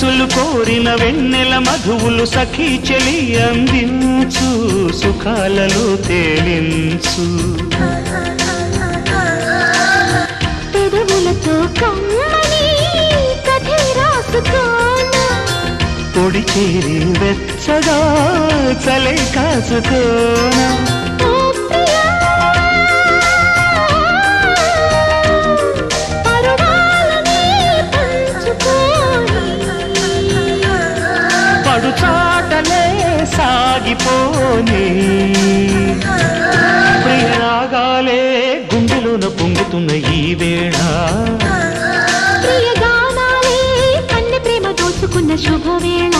మనసులు కోరిన వెన్నెల మధువులు సఖీ చెలి అందించు సుఖాలలో తేలించు పెదవులతో కమ్మని కథే రాసుకోనా పొడి చేరి వెచ్చగా చలే కాసుకోనా చాటలే సాగిపోని ప్రియరాగాలే గుండెలోన పొంగుతున్న ఈ వేళ ప్రియగానాలే కన్నె ప్రేమ దోచుకున్న శుభవేళ